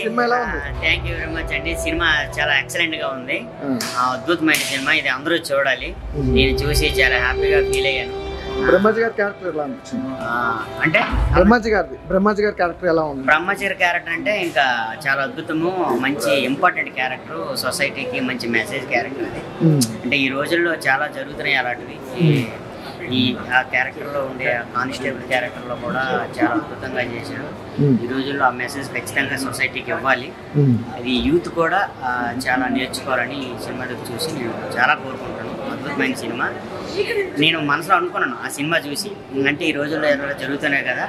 Cinema ఎలా ఉంది? Thank you very much అండి. సినిమా చాలా ఎక్సలెంట్ గా ఉంది. అద్భుతమైన సినిమా, ఇది అందరూ చూడాలి. నేను చూసి చాలా హ్యాపీగా ఫీల్ అయ్యాను. బ్రహ్మాజీ గారి క్యారెక్టర్ ఎలా అనిపించింది? అంటే బ్రహ్మాజీ గారి క్యారెక్టర్ ఎలా ఉంది? బ్రహ్మచారి క్యారెక్టర్ అంటే ఇంకా చాలా అద్భుతము, మంచి ఇంపార్టెంట్ క్యారెక్టర్, సొసైటీకి మంచి మెసేజ్ క్యారెక్టర్ అది. అంటే ఈ రోజుల్లో చాలా జరుగుతున్నాయి అలాంటివి. ఆ క్యారెక్టర్లో ఉండే కానిస్టేబుల్ క్యారెక్టర్లో కూడా చాలా అద్భుతంగా చేశారు. ఈ రోజుల్లో ఆ మెసేజ్ ఖచ్చితంగా సొసైటీకి ఇవ్వాలి. అది యూత్ కూడా చాలా నేర్చుకోవాలని ఈ సినిమా చూసి నేను చాలా కోరుకుంటాను. అద్భుతమైన సినిమా. నేను మనసులో అనుకున్నాను ఆ సినిమా చూసి, అంటే ఈ రోజుల్లో ఎవరైనా జరుగుతున్నాయి కదా,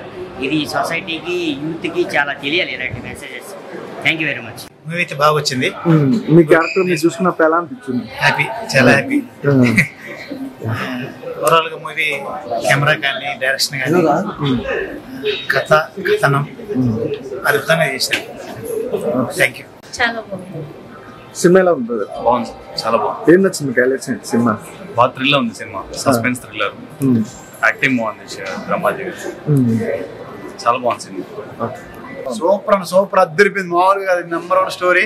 ఇది సొసైటీకి యూత్కి చాలా తెలియాలి ఇలాంటి messages. Thank you very much. Movie అయితే బాగా వచ్చింది. మీ క్యారెక్టర్ మీరు చూసుకున్నప్పుడు ఎలా అనిపించింది? హ్యాపీ, చాలా హ్యాపీ. ఓవరాల్ గా మూవీ కెమెరా కానీ, డైరెక్షన్ కానీ, కథనం అద్భుతంగా చేశారు. Thank you. చాలా బాగుంది. సినిమా ఎలా ఉంది? బాగుంది, చాలా బాగుంది. ఏం నచ్చింది మీకు హైలైట్స్ సినిమా? బాగా థ్రిల్ ఉంది సినిమా, సస్పెన్స్ థ్రిల్లర్, యాక్టింగ్ బాగుంది బ్రహ్మాజీ గారు, చాలా బాగుంది సినిమా. సూపర్ అద్దరిపోయింది. మామూలుగా నెంబర్ 1 స్టోరీ.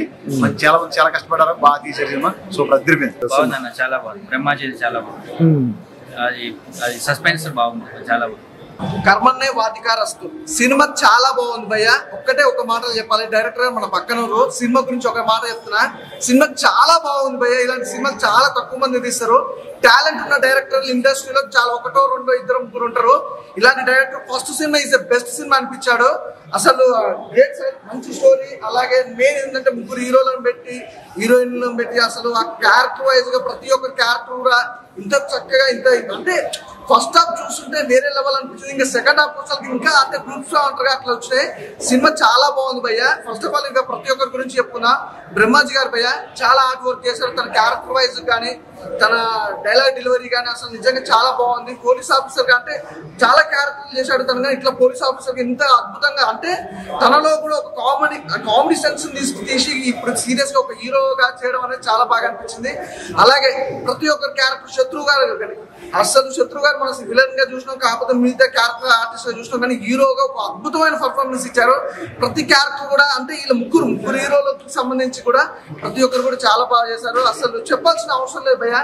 చాలా కష్టపడ్డారు, బాగా తీసారు సినిమా. సూపర్ అద్దరిపోయింది. బాగుందన్న, చాలా బాగుంది. బ్రహ్మాజీ చాలా బాగుంది. అది సస్పెన్స్ బాగుంది, చాలా బాగుంది. కర్మన్నే వాతికారస్తు సినిమా చాలా బాగుంది భయ్య. ఒక్కటే ఒక మాట చెప్పాలి, డైరెక్టర్ మన పక్కన సినిమా గురించి ఒక మాట చెప్తున్నా. సినిమా చాలా బాగుంది భయ్య. ఇలాంటి సినిమాలు చాలా తక్కువ మంది తీస్తారు. టాలెంట్ ఉన్న డైరెక్టర్లు ఇండస్ట్రీలో చాలా 1, 2, 2, 3 ఉంటారు. ఇలాంటి డైరెక్టర్ ఫస్ట్ సినిమా ఈజ్ ద బెస్ట్ సినిమా అనిపించాడు. అసలు గ్రేట్ సైడ్, మంచి స్టోరీ. అలాగే మెయిన్ ఏంటంటే 3 హీరోలను పెట్టి, హీరోయిన్లను పెట్టి, అసలు ఆ క్యారెక్టర్ వైజ్ గా ప్రతి ఒక్క క్యారెక్టర్ కూడా ఇంత చక్కగా ఇంత అంటే ఫస్ట్ హాఫ్ చూస్తుంటే వేరే లెవెల్ అనిపించింది. ఇంకా సెకండ్ హాఫ్ వచ్చేసరికి ఇంకా అంటే గ్రూప్స్ అంటారు అట్లా వచ్చినాయి. సినిమా చాలా బాగుంది భయ్య. ఫస్ట్ ఆఫ్ ఆల్ ఇంకా ప్రతి ఒక్కరి గురించి చెప్పుకున్నా. బ్రహ్మాజీ గారు భయ్య చాలా హార్డ్ వర్క్ చేశారు. తన క్యారెక్టర్ వైజ్ కానీ, తన డైలాగ్ డెలివరీ కానీ అసలు నిజంగా చాలా బాగుంది. పోలీస్ ఆఫీసర్ అంటే చాలా క్యారెక్టర్లు చేశాడు తను, కానీ ఇట్లా పోలీస్ ఆఫీసర్ ఇంత అద్భుతంగా అంటే తనలో కూడా ఒక కామెడీ సెన్స్ తీసి ఇప్పుడు సీరియస్ గా ఒక హీరోగా చేయడం అనేది చాలా బాగా అనిపించింది. అలాగే ప్రతి ఒక్కరి క్యారెక్టర్, శత్రు గారు కానీ అసలు శత్రు గారు మనం విలన్ గా చూసినాం, కాకపోతే మిగతా క్యారెక్టర్ ఆర్టిస్ట్ గా చూసినాం, కానీ హీరోగా ఒక అద్భుతమైన పర్ఫార్మెన్స్ ఇచ్చారు. ప్రతి క్యారెక్టర్ కూడా అంటే వీళ్ళ ముగ్గురు హీరోలకు సంబంధించి కూడా ప్రతి ఒక్కరు కూడా చాలా బాగా చేశారు. అసలు చెప్పాల్సిన అవసరం లేదు భయ్య.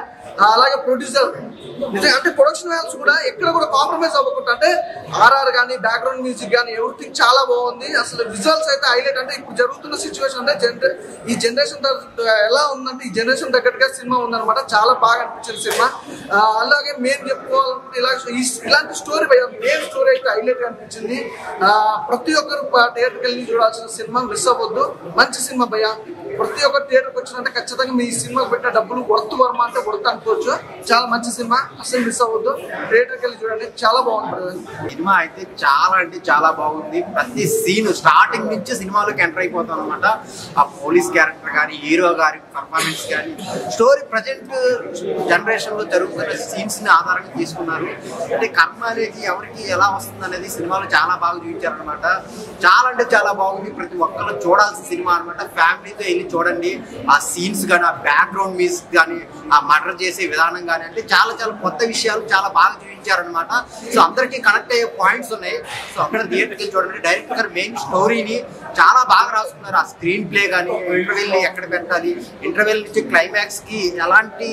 అలాగే ప్రొడ్యూసర్ అంటే ప్రొడక్షన్ వాల్యూస్ కూడా ఎక్కడ కూడా కాంప్రమైజ్ అవ్వకుండా, అంటే ఆర్ఆర్ కానీ, బ్యాక్గ్రౌండ్ మ్యూజిక్ కానీ ఎవ్రీథింగ్ చాలా బాగుంది. అసలు విజువల్స్ అయితే హైలైట్. అంటే ఇప్పుడు జరుగుతున్న సిచ్యువేషన్ అంటే ఈ జనరేషన్ ఎలా ఉందంటే ఈ జనరేషన్ తగ్గట్టుగా సినిమా ఉందన్నమాట. చాలా బాగా అనిపించింది సినిమా. అలాగే మెయిన్ చెప్పుకోవాలంటే ఇలాంటి స్టోరీ భయ్య, మెయిన్ స్టోరీ అయితే హైలైట్ గా అనిపించింది. ప్రతి ఒక్కరు థియేటర్కి వెళ్ళి చూడాల్సిన సినిమా, మిస్ అవ్వద్దు. మంచి సినిమా భయ్య. ప్రతి ఒక్కరు థియేటర్కి వచ్చినంటే ఖచ్చితంగా మీ సినిమాకి పెట్టే డబ్బులు వర్త్ వర్మ అంటే వర్త్ అనుకోవచ్చు. చాలా మంచి సినిమా, అసలు మిస్ అవ్వద్దు. థియేటర్కి వెళ్ళి చూడండి, చాలా బాగుంటుంది. సినిమా అయితే చాలా అంటే చాలా బాగుంది. ప్రతి సీన్ స్టార్టింగ్ నుంచి సినిమాలోకి ఎంటర్ అయిపోతాం అనమాట. ఆ పోలీస్ క్యారెక్టర్ కానీ, హీరో గారి పర్ఫార్మెన్స్ కానీ, స్టోరీ ప్రజెంట్ జనరేషన్ లో జరుగుతున్న సీన్స్ ని ఆధారంగా తీసుకున్నారు. అంటే కర్మ అనేది ఎవరికి ఎలా వస్తుంది అనేది సినిమాలో చాలా బాగా చూపించారనమాట. చాలా అంటే చాలా బాగుంది. ప్రతి ఒక్కరు చూడాల్సిన సినిమా అనమాట. ఫ్యామిలీతో వెళ్ళి చూడండి. ఆ సీన్స్ కానీ, ఆ బ్యాక్గ్రౌండ్ మ్యూజిక్ కానీ, ఆ మర్డర్ చేసే విధానం కానీ, అంటే చాలా చాలా కొత్త విషయాలు చాలా బాగా చూపించారనమాట. సో అందరికీ కనెక్ట్ అయ్యే పాయింట్స్ ఉన్నాయి. సో అక్కడ థియేటర్కి చూడండి. డైరెక్టర్ గారు మెయిన్ స్టోరీని చాలా బాగా రాసుకున్నారు. ఆ స్క్రీన్ ప్లే కానీ, ఇంటర్వెల్ ఎక్కడ పెట్టాలి, ఇంటర్వెల్ నుంచి క్లైమాక్స్ కి ఎలాంటి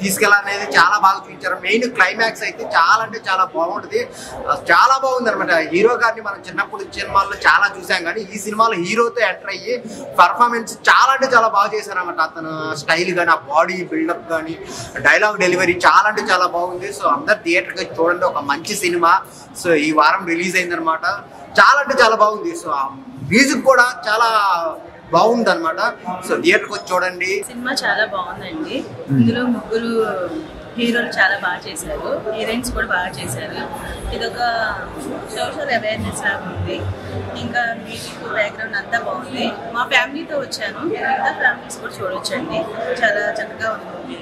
తీసుకెళ్ళాలనేది చాలా బాగా చూపించారు. మెయిన్ క్లైమాక్స్ అయితే చాలా అంటే చాలా బాగుంటుంది. చాలా బాగుంది అనమాట. హీరో గారిని మనం చిన్నప్పుడు సినిమాల్లో చాలా చూసాం, కానీ ఈ సినిమాలో హీరోతో ఎంటర్ అయ్యి పర్ఫార్మెన్స్ చాలా అంటే చాలా బాగా చేశారన్నమాట. అతను స్టైల్ కానీ, ఆ బాడీ బిల్డప్ కానీ, డైలాగ్ డెలివరీ చాలా అంటే చాలా బాగుంది. సో అందరు థియేటర్కి చూడండి. ఒక మంచి సినిమా. సో ఈ వారం రిలీజ్ అయిందనమాట. చాలా అంటే చాలా బాగుంది. సో ఆ మ్యూజిక్ కూడా చాలా బాగుంది అనమాట. సో థియేటర్కి వచ్చి చూడండి. సినిమా చాలా బాగుందండి. ఇందులో ముగ్గురు హీరోలు చాలా బాగా చేశారు, హీరోయిన్స్ కూడా బాగా చేశారు. ఇదొక సోషల్ అవేర్నెస్ లాగా ఉంది. ఇంకా మ్యూజిక్, బ్యాక్గ్రౌండ్ అంతా బాగుంది. మా ఫ్యామిలీతో వచ్చాను, మిగతా ఫ్యామిలీస్ కూడా చూడొచ్చండి. చాలా చక్కగా ఉంది.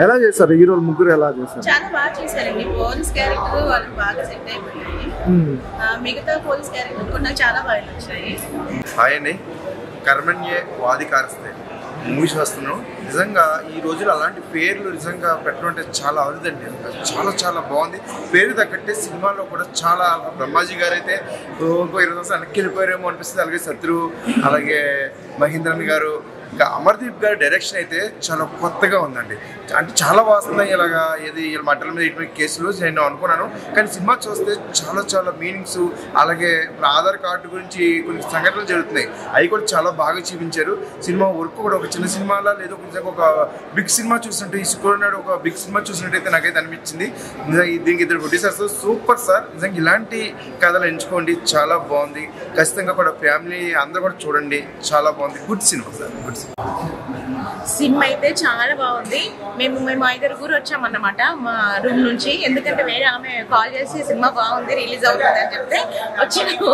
ఎలా చేశారు హీరోలు ముగ్గురు? ఎలా చేశారు? చాలా బాగా చేశారండి. పోలీస్ క్యారెక్టర్ వాళ్ళకి బాగా సెట్ అయిపోయింది. మిగతా పోలీస్ క్యారెక్టర్ కూడా నాకు చాలా బాగా నచ్చాయి. హాయ్ అండి. కర్మణ్యే వాధికారస్తే మూవీ చూస్తున్నాం. నిజంగా ఈ రోజులు అలాంటి పేర్లు నిజంగా పెట్టడం అంటే చాలా అరుదండి. చాలా చాలా బాగుంది. పేరు తగ్గట్టే సినిమాలో కూడా చాలా బ్రహ్మాజీ గారు అయితే ఇంకో 20 సంవత్సరాలు వెనక్కి వెళ్ళిపోయారేమో అనిపిస్తుంది. అలాగే శత్రు, అలాగే మహేంద్రన్ గారు, ఇంకా అమర్దీప్ గారి డైరెక్షన్ అయితే చాలా కొత్తగా ఉందండి. అంటే చాలా వస్తున్నాయి ఇలాగా ఏది మటల మీద ఇటువంటి కేసులు నేను అనుకున్నాను. కానీ సినిమా చూస్తే చాలా చాలా మీనింగ్స్, అలాగే ఆధార్ కార్డు గురించి కొన్ని సంఘటనలు జరుగుతున్నాయి, అవి కూడా చాలా బాగా చూపించారు. సినిమా వర్క్ కూడా ఒక చిన్న సినిమాలా లేదు, ఒక బిగ్ సినిమా చూసినట్టు, ఈ శుక్రవారం ఒక బిగ్ సినిమా చూసినట్టయితే నాకైతే అనిపించింది. దీనికి 2 ప్రొడ్యూసర్స్ సూపర్ సార్. నిజంగా ఇలాంటి కథలు ఎంచుకోండి, చాలా బాగుంది. ఖచ్చితంగా కూడా ఫ్యామిలీ అందరూ కూడా చూడండి, చాలా బాగుంది. Good cinema sir, good cinema అయితే చాలా బాగుంది. మేము 5 వచ్చామన్నమాట మా రూమ్ నుంచి. ఎందుకంటే వేరే ఆమె కాల్ చేసి సినిమా బాగుంది, రిలీజ్ అవుతుంది అని చెప్తే వచ్చినాము.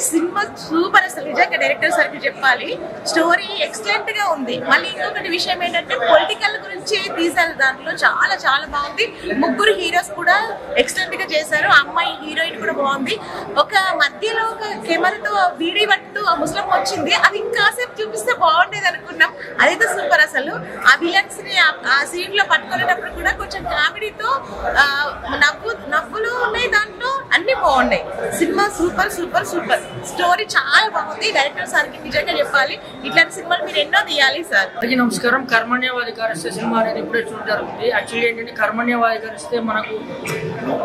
సినిమా సూపర్, అసలు నిజంగా డైరెక్టర్ సార్కి చెప్పాలి. స్టోరీ ఎక్సలెంట్ గా ఉంది. మళ్ళీ ఇంకొకటి విషయం ఏంటంటే పొలిటికల్ గురించి తీశారు, దాంట్లో చాలా చాలా బాగుంది. 3 హీరోస్ కూడా ఎక్సలెంట్ గా చేశారు. అమ్మాయి హీరోయిన్ కూడా బాగుంది. ఒక మధ్యలో ఒక కెమెరాతో వీడియో పట్టుతూ ఆ ముస్లిం వచ్చింది, అది ఇంకాసేపు చూపిస్తే బాగుండేది అనుకున్నాం. అదైతే సూపర్. అసలు ఆ విలన్స్ ని ఆ సీన్ లో పట్టుకునేటప్పుడు కూడా కొంచెం కామెడీతో నవ్వులు ఉన్నాయి, దాంట్లో అన్ని బాగున్నాయి. Cinema super super super. Story చాలా బాగుంది. డైరెక్టర్ సార్కి నిజంగా చెప్పాలి, ఇట్లాంటి సినిమాలు మీరు ఎన్నో తీయాలి సార్. నమస్కారం. కర్మణ్యవాధికారస్తే సినిమా అనేది ఇప్పుడే చూడడం జరుగుతుంది. యాక్చువల్లీ ఏంటంటే కర్మణ్యవాధికారిస్తే మనకు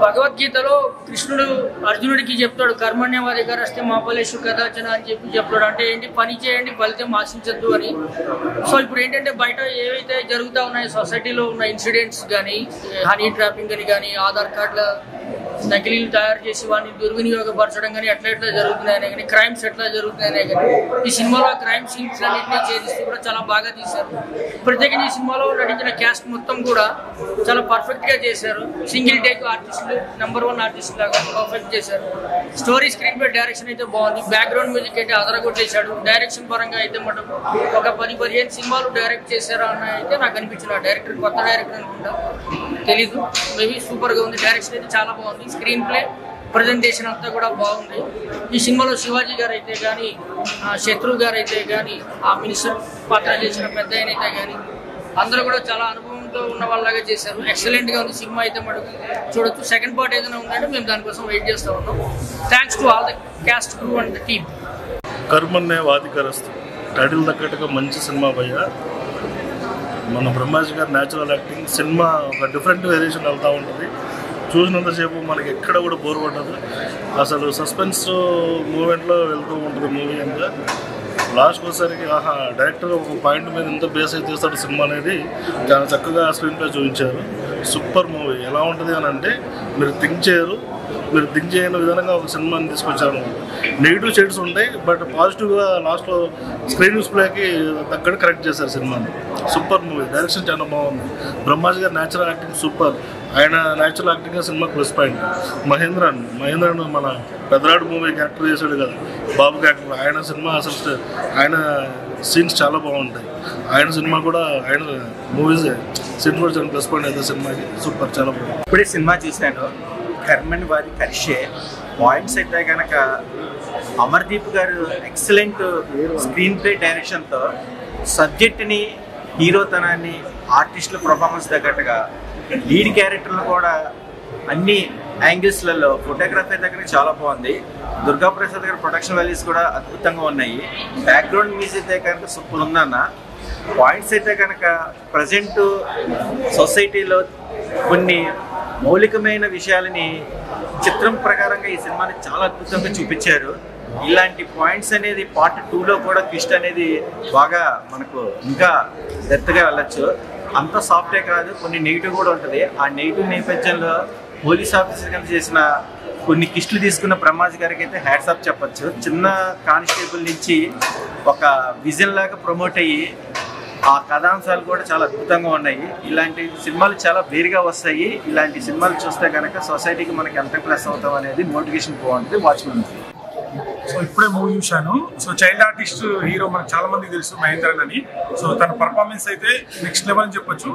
భగవద్గీతలో కృష్ణుడు అర్జునుడికి చెప్తాడు, కర్మణ్యవాధికారస్తే మా ఫలేషు కదాచన అని చెప్తాడు. అంటే ఏంటి, పని చేయండి ఫలితం ఆశించద్దు అని. సో ఇప్పుడు ఏంటంటే బయట ఏవైతే జరుగుతూ ఉన్నాయో సొసైటీలో ఉన్న ఇన్సిడెంట్స్ కానీ, హనీ ట్రాపింగ్ అని కానీ, ఆధార్ కార్డుల నకిలీలు తయారు చేసి వాడిని దుర్వినియోగపరచడం కానీ ఎట్లా జరుగుతున్నాయనే కానీ, క్రైమ్స్ ఎట్లా జరుగుతున్నాయనే కానీ ఈ సినిమాలో క్రైమ్ సీన్స్ అన్నింటినీ ఛేదిస్తూ కూడా చాలా బాగా తీశారు. ప్రత్యేకంగా ఈ సినిమాలో నటించిన క్యాస్ట్ మొత్తం కూడా చాలా పర్ఫెక్ట్ గా చేశారు. సింగిల్ టేక్ ఆర్టిస్టులు, నెంబర్ 1 ఆర్టిస్ట్ లాగా పర్ఫెక్ట్ చేశారు. స్టోరీ, స్క్రీన్ ప్లే, డైరెక్షన్ అయితే బాగుంది. బ్యాక్గ్రౌండ్ మ్యూజిక్ అయితే అదరగొట్టేశాడు. డైరెక్షన్ పరంగా అయితే మనం ఒక 10-15 సినిమాలు డైరెక్ట్ చేశారా అని అయితే నాకు అనిపించిన. డైరెక్టర్ కొత్త డైరెక్టర్ అనుకుంటా, తెలీదు, మేబీ సూపర్ గా ఉంది. డైరెక్షన్ అయితే చాలా బాగుంది. స్క్రీన్ ప్లే, ప్రజెంటేషన్ అంతా కూడా బాగుంది. ఈ సినిమాలో శివాజీ గారు అయితే కానీ, శత్రు గారు అయితే కానీ, ఆ మినిస్టర్ పాత్ర చేసిన పెద్ద ఆయన అయితే కానీ అందరూ కూడా చాలా అనుభవంతో ఉన్న వాళ్ళలాగా చేశారు. ఎక్సలెంట్ గా ఉంది సినిమా అయితే మనం చూడొచ్చు. సెకండ్ పార్ట్ ఏదైనా ఉందంటే మేము దానికోసం వెయిట్ చేస్తూ ఉన్నాం. Thanks to all the cast, crew and the team. కర్మణ్యవాధికారస్తు టైటిల్ తగ్గట్టుగా మంచి సినిమా భయ్య. మన బ్రహ్మాజీ గారి న్యాచురల్ యాక్టింగ్, సినిమా ఒక డిఫరెంట్ వేరియేషన్ వెళ్తూ ఉంటుంది. చూసినంతసేపు మనకి ఎక్కడ కూడా బోర్ పడదు. అసలు సస్పెన్స్ మూమెంట్లో వెళ్తూ ఉంటుంది మూవీ అంతా. లాస్ట్కి వచ్చేసరికి డైరెక్టర్ ఒక పాయింట్ మీద ఎంత బేస్ అయితే తీస్తాడు సినిమా అనేది చాలా చక్కగా స్క్రీన్ ప్లే చూపించారు. Super movie. ఎలా ఉంటుంది అని అంటే మీరు థింక్ చేయని విధంగా ఒక సినిమాని తీసుకొచ్చారు. నెగిటివ్ షేడ్స్ ఉంటాయి, బట్ పాజిటివ్గా లాస్ట్లో స్క్రీన్ డిస్ప్లేకి తగ్గట్టు కరెక్ట్ చేశారు సినిమాని. Super movie. డైరెక్షన్ చాలా బాగుంది. బ్రహ్మాజీ గారి న్యాచురల్ యాక్టింగ్ సూపర్. ఆయన natural acting cinema plus point. Mahendran మన పెద్దరాడు మూవీ క్యారెక్టర్ చేశాడు కదా, బాబు క్యారెక్టర్. ఆయన సినిమా అసలు ఆయన సీన్స్ చాలా బాగుంటాయి. ఆయన సినిమా కూడా, ఆయన మూవీస్ సీన్స్ కూడా చాలా ప్లస్ పాయింట్ అయితే సినిమాకి. సూపర్, చాలా బాగుంది. ఇప్పుడే సినిమా చూశాను, కర్మణ్యవాధికారస్తే. పాయింట్స్ అయితే కనుక అమర్దీప్ గారు ఎక్సలెంట్ స్క్రీన్ ప్లే డైరెక్షన్తో సబ్జెక్ట్ని, హీరోతనాన్ని, ఆర్టిస్టుల పర్ఫార్మెన్స్ తగ్గట్టుగా లీడ్ క్యారెక్టర్లు కూడా అన్ని యాంగిల్స్లలో, ఫోటోగ్రఫీ దగ్గర చాలా బాగుంది. దుర్గాప్రసాద్ గారి ప్రొడక్షన్ వాల్యూస్ కూడా అద్భుతంగా ఉన్నాయి. బ్యాక్గ్రౌండ్ మ్యూజిక్ అయితే కనుక సూపర్ ఉందన్న. పాయింట్స్ అయితే కనుక ప్రజెంట్ సొసైటీలో కొన్ని మౌలికమైన విషయాలని చిత్రం ప్రకారంగా ఈ సినిమాని చాలా అద్భుతంగా చూపించారు. ఇలాంటి పాయింట్స్ అనేది పార్ట్ 2లో కూడా ట్విస్ట్ అనేది బాగా మనకు ఇంకా డెప్త్గా వెళ్ళచ్చు. అంత సాఫ్టే కాదు, కొన్ని నెగిటివ్ కూడా ఉంటుంది. ఆ నెగిటివ్ నేపథ్యంలో పోలీస్ ఆఫీసర్ గారు చేసిన కొన్ని కిస్టులు తీసుకున్న బ్రహ్మాజీ గారికి అయితే హ్యాట్స్ ఆఫ్ చెప్పచ్చు. చిన్న కానిస్టేబుల్ నుంచి ఒక విజన్ లాగా ప్రమోట్ అయ్యి ఆ కథాంశాలు కూడా చాలా అద్భుతంగా ఉన్నాయి. ఇలాంటి సినిమాలు చాలా వేరుగా వస్తాయి. ఇలాంటి సినిమాలు చూస్తే కనుక సొసైటీకి మనకి ఎంత ప్లస్ అవుతాం అనేది మోటివేషన్ బాగుంటుంది. వాచ్మెన్. సో ఇప్పుడే మూవీ చూశాను. సో చైల్డ్ ఆర్టిస్ట్ హీరో మనకు చాలా మందికి తెలుసు, మహేంద్రన్ అని. సో తన పర్ఫార్మెన్స్ అయితే నెక్స్ట్ లెవెల్ అని చెప్పొచ్చు.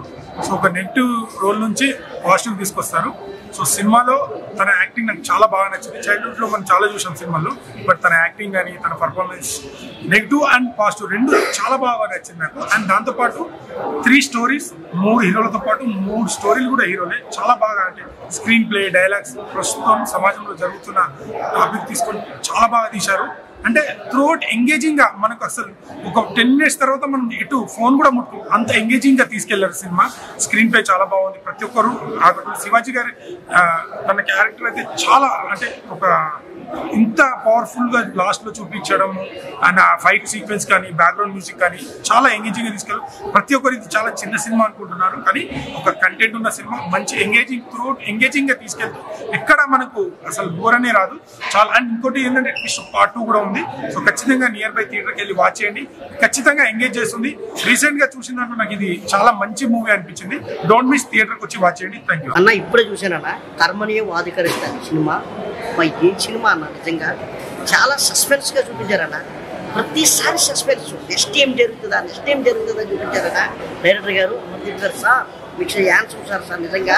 సో ఒక నెగిటివ్ రోల్ నుంచి పాజిటివ్ తీసుకొస్తారు. సో సినిమాలో తన యాక్టింగ్ నాకు చాలా బాగా నచ్చింది. చైల్డ్హుడ్ లో మనం చాలా చూసాం సినిమాల్లో, బట్ తన యాక్టింగ్ కానీ తన పర్ఫార్మెన్స్ నెగిటివ్ అండ్ పాజిటివ్ రెండు చాలా బాగా నచ్చింది నాకు. అండ్ దాంతోపాటు 3 స్టోరీస్ 3 హీరోలతో పాటు 3 స్టోరీలు కూడా హీరోలే చాలా బాగా, అంటే స్క్రీన్ ప్లే, డైలాగ్స్, ప్రస్తుతం సమాజంలో జరుగుతున్న టాపిక్ తీసుకొని చాలా బాగా తీశారు. అంటే త్రూఅవుట్ ఎంగేజింగ్ గా మనకు అసలు ఒక 10 minutes తర్వాత మనం ఇటు ఫోన్ కూడా ముట్టు అంత ఎంగేజింగ్ గా తీసుకెళ్లారు సినిమా. స్క్రీన్ ప్లే చాలా బాగుంది. ప్రతి ఒక్కరు శివాజీ గారి తన క్యారెక్టర్ అయితే చాలా, అంటే ఒక ఇంత పవర్ఫుల్ గా లాస్ట్ లో చూపించడం అండ్ ఆ ఫైట్ సీక్వెన్స్ కానీ బ్యాక్గ్రౌండ్ మ్యూజిక్ కానీ చాలా ఎంగేజింగ్ గా తీసుకెళ్ళి ప్రతి ఒక్కరు ఇది చాలా చిన్న సినిమా అనుకుంటున్నారు, కానీ ఒక కంటెంట్ ఉన్న సినిమా, మంచి ఎంగేజింగ్ త్రూఅవుట్ ఎంగేజింగ్ గా తీసుకెళ్తూ ఎక్కడ మనకు అసలు బోర్ అనే రాదు చాలా. అండ్ ఇంకోటి ఏంటంటే పార్ట్ 2 కూడా ఉంది. సో ఖచ్చితంగా నియర్ బై థియేటర్కి వెళ్ళి వాచ్ చేయండి, ఖచ్చితంగా ఎంగేజ్ చేస్తుంది. రీసెంట్ గా చూసిన దాంట్లో నాకు ఇది చాలా మంచి మూవీ అనిపించింది. డోంట్ మిస్, థియేటర్కి వచ్చి వాచ్ చేయండి. థ్యాంక్ యూ అన్న. ఇప్పుడే చూసానన్నా కర్మనీయ వాదికరిస్తాను సినిమా. ఏ సినిమా అన్న నిజంగా చాలా సస్పెన్స్ గా చూపించారన్న. ప్రతిసారి సస్పెన్స్, నెక్స్ట్ ఏం జరుగుతుందా చూపించారన్న డైరెక్టర్ గారు, అమర్దీప్ గారు. సార్ మీకు ఆన్సర్ సార్ నిజంగా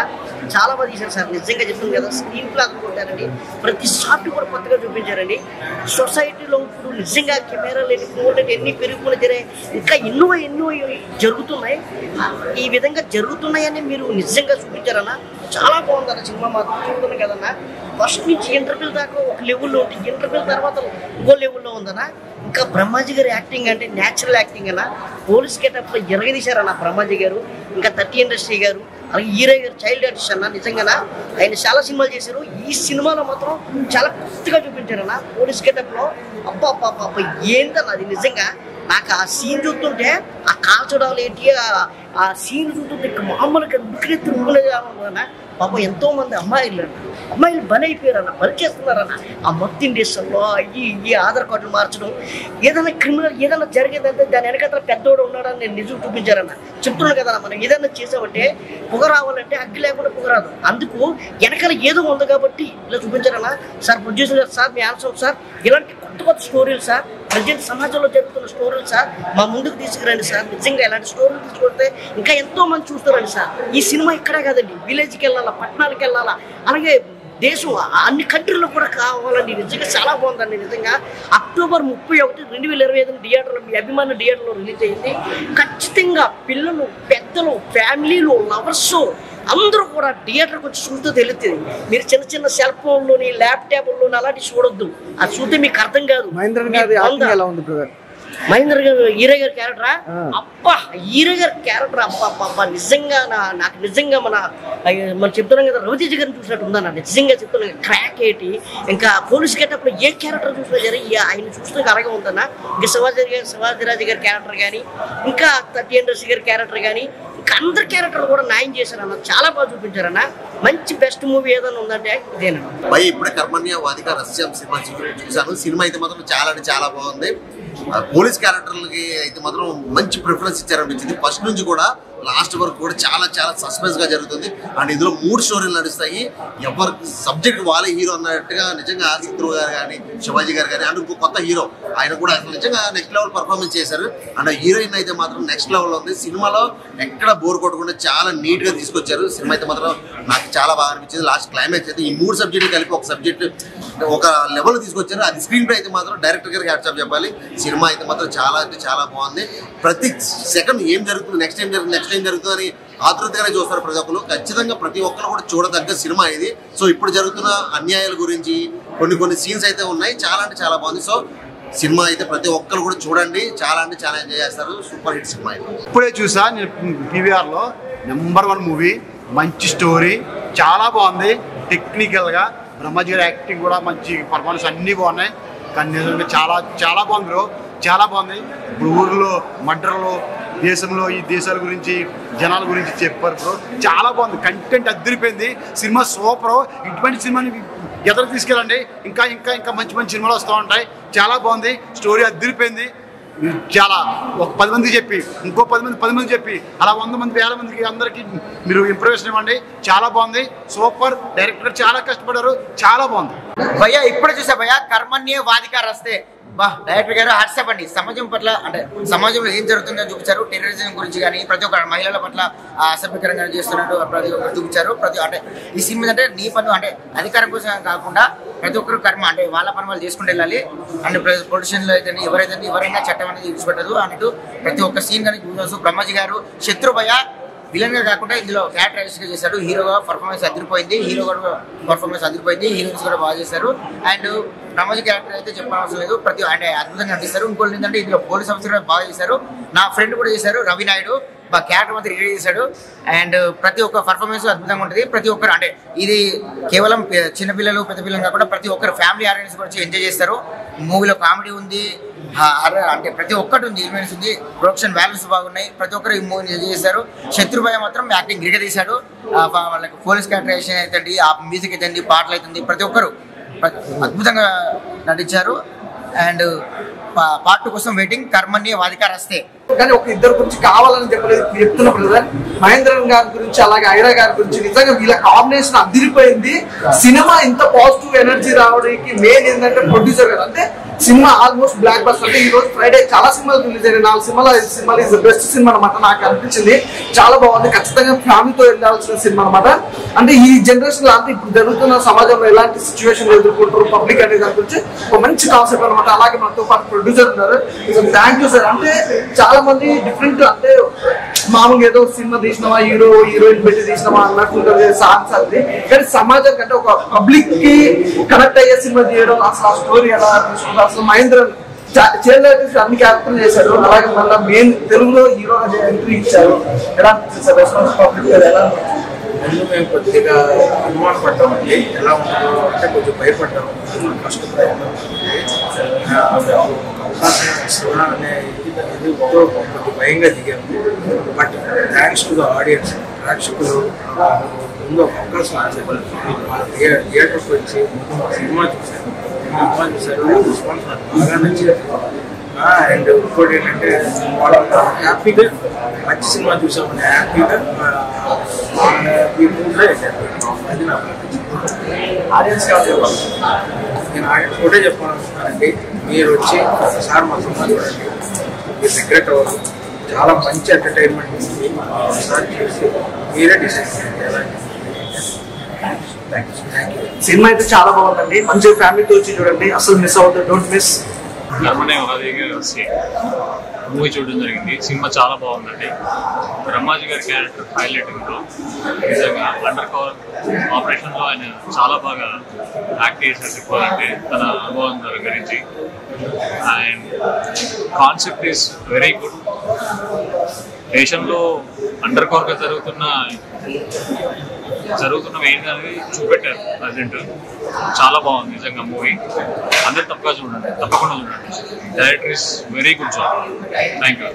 చాలా బాగా తీశారు సార్. నిజంగా చెప్తుంది కదా, స్క్రీన్ ప్లే అనుకుంటారండి. ప్రతి షాట్ కూడా కొత్తగా చూపించారండి. సొసైటీలో ఇప్పుడు నిజంగా కెమెరాలు ఎన్ని పెరుగుకుని జరిగాయి, ఇంకా ఎన్నో జరుగుతున్నాయి. ఈ విధంగా జరుగుతున్నాయని మీరు నిజంగా చూపించారన్న. చాలా బాగుందన్న సినిమా. మాకు చూస్తున్నాం కదన్నా, ఫస్ట్ నుంచి ఇంటర్వ్యూల దాకా ఒక లెవెల్లో ఉంటుంది, ఇంటర్వ్యూల తర్వాత ఇంకో లెవెల్లో ఉందన్న. ఇంకా బ్రహ్మాజీ గారి యాక్టింగ్ అంటే న్యాచురల్ యాక్టింగ్ అన్న. పోలీస్ గెటప్లో ఎరగదీశారన్న బ్రహ్మాజీ గారు, ఇంకా 30 ఇండస్ట్రీ గారు, అలాగే హీరో గారు చైల్డ్ ఆర్టిస్ట్ అన్న. నిజంగా ఆయన చాలా సినిమాలు చేశారు. ఈ సినిమాలో మాత్రం చాలా కొత్తగా చూపించారన్న పోలీస్ గెటప్లో. అబ్బా ఏంటన్న అది నిజంగా. నాకు ఆ సీన్ చూస్తుంటే, ఆ కాల్చడాలు ఏంటి, ఆ సీన్ చూస్తుంటే మామూలుగా ముఖ్యెత్తులు ఊరేదన్న. పాపం ఎంతో మంది అమ్మాయిలు బలి అయిపోయారన్న, బలి చేస్తున్నారన్న. ఆ మొత్తం దేశంలో ఈ ఆధార్ కార్డులు మార్చడం, ఏదైనా క్రిమినల్ ఏదైనా జరిగేదంటే దాని వెనకాల పెద్దోడు ఉన్నాడని నేను నిజం చూపించారన్న. చెప్తున్నాను కదా, మనం ఏదైనా చేసామంటే పొగ రావాలంటే అగ్గి లేకుండా పొగ రాదు. అందుకు వెనకాల ఏదో ఉంది కాబట్టి ఇలా చూపించారన్న. సార్ ప్రొడ్యూసర్ గారు, సార్ మీ ఆన్సర్ సార్, ఇలాంటి కొత్త స్టోరీలు సార్, ప్రజెంట్ సమాజంలో జరుగుతున్న స్టోరీలు సార్ మా ముందుకు తీసుకురండి సార్. నిజంగా ఇలాంటి స్టోరీలు తీసుకొస్తే ఇంకా ఎంతో మంది చూస్తారండి సార్. ఈ సినిమా ఇక్కడే కాదండి, విలేజ్కి వెళ్ళాలా, పట్టణాలకు వెళ్ళాలా, అలాగే దేశం అన్ని కంట్రీలో కూడా కావాలండి. నిజంగా చాలా బాగుందండి. నిజంగా అక్టోబర్ 31, 2025 థియేటర్లో, మీ అభిమాన థియేటర్లో రిలీజ్ అయింది. ఖచ్చితంగా పిల్లలు, పెద్దలు, ఫ్యామిలీలు, లవర్స్ అందరూ కూడా థియేటర్కి వచ్చి చూస్తూ తెలుస్తుంది. మీరు చిన్న సెల్ ఫోన్లోని, ల్యాప్టాప్లోని అలాంటి చూడొద్దు. అది చూస్తే మీకు అర్థం కాదు. మహేంద్ర గారు హీరో గారి క్యారెక్టరా, అబ్బా హీరో గారి క్యారెక్టర్ అబ్బా నిజంగా నాకు నిజంగా మనం చెప్తున్నాం కదా, రవితేజ గారిని చూసినట్టు ఉందన్న. నిజంగా చెప్తున్నాం, క్రాక్ ఏంటి, ఇంకా పోలీస్ గెటప్లో ఏ క్యారెక్టర్ చూసినా సరే ఆయన చూస్తే అలాగే ఉందన్న. ఇంకా శివాజీరాజు గారి క్యారెక్టర్ కానీ, ఇంకా 30 ఇండస్ట్రీ గారి క్యారెక్టర్ కానీ, ఇంకా అందరి క్యారెక్టర్ కూడా న్యాయం చేశారన్న. చాలా బాగా చూపించారన్న. మంచి బెస్ట్ మూవీ ఏదైనా ఉందంటే ఇదేనా. ఇప్పుడే కర్మణ్య వాదిక రహస్యం సినిమా చూసాను. సినిమా అయితే మాత్రం చాలా బాగుంది. పోలీస్ క్యారెక్టర్లకి అయితే మాత్రం మంచి ప్రిఫరెన్స్ ఇచ్చారనిపించింది. ఫస్ట్ నుంచి కూడా లాస్ట్ వరకు కూడా చాలా సస్పెన్స్ గా జరుగుతుంది. అండ్ ఇందులో 3 స్టోరీలు నడుస్తాయి. ఎవరు సబ్జెక్ట్ వాళ్ళే హీరో అన్నట్టుగా నిజంగా ఆదిత్య గారు కానీ, శివాజీ గారు కానీ, అండ్ ఇంకో కొత్త హీరో ఆయన కూడా నిజంగా నెక్స్ట్ లెవెల్ పర్ఫార్మెన్స్ చేశారు. అండ్ హీరోయిన్ అయితే మాత్రం నెక్స్ట్ లెవెల్ ఉంది. సినిమాలో ఎక్కడ బోర్ కొట్టకుండా చాలా నీట్ గా తీసుకొచ్చారు. సినిమా అయితే మాత్రం నాకు చాలా బాగా అనిపించింది. లాస్ట్ క్లైమాక్స్ అయితే ఈ 3 సబ్జెక్టులు కలిపి ఒక సబ్జెక్ట్ ఒక లెవెల్ తీసుకొచ్చారు. అది స్క్రీన్ ప్లే అయితే మాత్రం డైరెక్టర్ గారికి హ్యాట్స్ ఆఫ్ చెప్పాలి. సినిమా అయితే మాత్రం చాలా బాగుంది. ప్రతి సెకండ్ ఏం జరుగుతుంది, నెక్స్ట్ ఏం జరుగుతుంది అని ఆతృతగానే చూస్తారు ప్రతి ఒక్కరు. ఖచ్చితంగా ప్రతి ఒక్కరు కూడా చూడదగ్గ సినిమా ఇది. సో ఇప్పుడు జరుగుతున్న అన్యాయాల గురించి కొన్ని సీన్స్ అయితే ఉన్నాయి. చాలా బాగుంది. సో సినిమా అయితే ప్రతి ఒక్కరు కూడా చూడండి. చాలా ఎంజాయ్ చేస్తారు. Super hit cinema. ఇప్పుడే చూసా నేను పీవీఆర్లో. నెంబర్ 1 మూవీ, మంచి స్టోరీ, చాలా బాగుంది. టెక్నికల్గా బ్రహ్మాజీ గారి యాక్టింగ్ కూడా మంచి పర్ఫార్మెన్స్ అన్నీ బాగున్నాయి. కానీ నిజంగా చాలా బాగుంది బ్రో, చాలా బాగుంది. ఇప్పుడు ఊర్లో మర్డర్లు, దేశంలో ఈ దేశాల గురించి, జనాల గురించి చెప్పారు బ్రో. చాలా బాగుంది. కంటెంట్ అద్దరిపోయింది. సినిమా సూపర్. ఇటువంటి సినిమాని ఎదురు తీసుకెళ్ళండి. ఇంకా మంచి సినిమాలు వస్తూ ఉంటాయి. చాలా బాగుంది. స్టోరీ అద్దరిపోయింది. చాలా ఒక 10 మందికి చెప్పి, ఇంకో 10 మంది చెప్పి, అలా 100 మంది 1000 మందికి అందరికీ మీరు ఇంప్రెషన్ ఇవ్వండి. చాలా బాగుంది. సూపర్. డైరెక్టర్ చాలా కష్టపడ్డారు. చాలా బాగుంది. భయ్యా ఇప్పుడే చూసా భయ్యా కర్మణ్య వాదిక రస్తే. డైరెక్టర్ గారు హ్యాట్సాప్ అండి. సమాజం పట్ల అంటే సమాజంలో ఏం జరుగుతుందో చూపించారు. టెర్రరిజం గురించి కానీ ప్రతి ఒక్క మహిళల పట్ల అసభ్యకరంగా చేస్తున్నట్టు ప్రతి ఒక్కరు చూపించారు. అంటే ఈ సినిమా అంటే నీ పన్ను అంటే అధికారం కోసం కాకుండా ప్రతి ఒక్కరు కర్మ అంటే వాళ్ళ పని వాళ్ళు చేసుకుంటూ వెళ్ళాలి. అండ్ పొలిటీషియన్లో అయితే ఎవరైనా చట్టం అనేది విడిచిపెట్టదు అన్నట్టు ప్రతి ఒక్క సీన్ కానీ చూడవచ్చు. బ్రహ్మాజీ గారు శత్రుభయ విలన్ గా కాకుండా ఇందులో క్యారెక్టరైజేషన్ గా చేశాడు. హీరోగా పర్ఫార్మెన్స్ అదిరిపోయింది. హీరోయిన్స్ కూడా బాగా చేశారు. అండ్ బ్రహ్మాజీ క్యారెక్టర్ అయితే చెప్పనవసరం లేదు. అంటే అద్భుతంగా నటిస్తారు. ఇంకోటి ఏంటంటే ఇందులో పోలీస్ ఆఫీసర్ కూడా బాగా చేశారు. నా ఫ్రెండ్ కూడా చేశారు రవి నాయుడు. క్యారెక్టర్ మాత్రం రిలీజ్ చేశాడు. అండ్ ప్రతి ఒక్క పర్ఫార్మెన్స్ అద్భుతంగా ఉంటుంది. ప్రతి ఒక్కరు అంటే ఇది కేవలం చిన్నపిల్లలు పెద్ద పిల్లలు కాకుండా ప్రతి ఒక్కరు ఫ్యామిలీ ఆడియన్స్ కూడా వచ్చి ఎంజాయ్ చేస్తారు. మూవీలో కామెడీ ఉంది, అంటే ప్రతి ఒక్కటి ఉంది, ఎలిమెంట్స్ ఉంది, ప్రొడక్షన్ వాల్యూస్ బాగున్నాయి. ప్రతి ఒక్కరు ఈ మూవీని ఎంజాయ్ చేశారు. శత్రుభయ మాత్రం యాక్టింగ్ గిరిగ తీశాడు. వాళ్ళకి పోలీస్ క్యారెక్టరైజేషన్ అయితే ఆ మ్యూజిక్ అయితే పాటలు అవుతుంది, ప్రతి ఒక్కరు అద్భుతంగా నటించారు. అండ్ పార్ట్ 2 కోసం వెయిటింగ్. కర్మణ్య వాధికారస్తే కానీ ఒక ఇద్దరు గురించి కావాలని చెప్పలేదు చెప్తున్నా బ్రదర్. మహేంద్రన్ గారి గురించి అలాగే ఐరా గారి గురించి నిజంగా వీళ్ళ కాంబినేషన్ అదిరిపోయింది. సినిమా ఇంత పాజిటివ్ ఎనర్జీ రావడానికి మెయిన్ ఏంటంటే ప్రొడ్యూసర్ గారు. అంటే సినిమా ఆల్మోస్ట్ బ్లాక్ బస్టర్. అంటే ఈ రోజు ఫ్రైడే చాలా సినిమాలు రిలీజ్ అయినాయి. 4 సినిమాలు ఇస్ ద బెస్ట్ సినిమా అనమాట. నాకు అనిపించింది చాలా బాగుంది. ఖచ్చితంగా ఫ్యామిలీతో వెళ్ళాల్సిన సినిమా అనమాట. అంటే ఈ జనరేషన్ లో అంటే ఇప్పుడు జరుగుతున్న సమాజంలో ఎలాంటి సిచ్యువేషన్ ఎదుర్కొంటారు పబ్లిక్ అనే దాని గురించి ఒక మంచి కాన్సెప్ట్ అనమాట. అలాగే మనతో పాటు ప్రొడ్యూసర్ ఉన్నారు. Thank you sir. అంటే చాలా మంది డిఫరెంట్ అంటే మామూలుగా ఏదో సినిమా తీసినామా హీరోయిన్ పెట్టి తీసినామా అన్నట్టుంటారు సాంగ్స్ అది. కానీ సమాజం కంటే ఒక పబ్లిక్ కి కనెక్ట్ అయ్యే సినిమా తీయడం, అసలు ఆ స్టోరీ ఎలా తీసుకుంటారు. అసలు మహేంద్రన్ అన్ని క్యారెక్టర్లు చేశారు. అలాగే మళ్ళీ మెయిన్ తెలుగులో హీరోగా ఎంట్రీ ఇచ్చారు. ఎలా అనిపించింది సార్ రెస్పాన్స్ పబ్లిక్ ఎలా? మేము కొద్దిగా అనుమానం పడ్డామండి. ఎలా ఉంటుందో అంటే కొంచెం భయపడ్డాము. ఫస్ట్ అవకాశం అనే ఇదితో కొంచెం భయంగా దిగాము. But thanks to the audience, ప్రేక్షకులు ముందు ఒక అవకాశం థియేటర్కి వచ్చి సినిమా చూశారు. రెస్పాన్స్ నాకు బాగా నచ్చింది. అండ్ ఇంకోటి ఏంటంటే వాళ్ళంతా హ్యాపీగా మంచి సినిమా చూసామని హ్యాపీగా అది నాకు ఆడియన్స్ నేను ఆడియన్స్ కూడా చెప్పాలనుకుంటున్నానండి. మీరు వచ్చి ఒకసారి మా సినిమా చూడండి, మీరు రిగ్రెట్ అవ్వదు. చాలా మంచి ఎంటర్టైన్మెంట్ ఉంది. ఒకసారి చూసి మీరే డిసైడ్ చేయాలి. సినిమా అయితే చాలా బాగుందండి. మంచి ఫ్యామిలీతో వచ్చి చూడండి, అసలు మిస్ అవ్వద్దు. Don't miss. మూవీ చూడడం జరిగింది. సినిమా చాలా బాగుందండి. బ్రహ్మాజీ గారి క్యారెక్టర్ హైలైటింగ్లో నిజంగా అండర్ కవర్ ఆపరేషన్లో ఆయన చాలా బాగా యాక్ట్ చేశారు చెప్పాలంటే తన అనుభవం గురించి. And concept is very good. దేశంలో అండర్ కవర్గా జరుగుతున్నవి ఏంటనేది చూపెట్టారు ప్రజెంట్. చాలా బాగుంది నిజంగా మూవీ. అందరు తప్పకుండా చూడండి. Director is very good job. Thank you.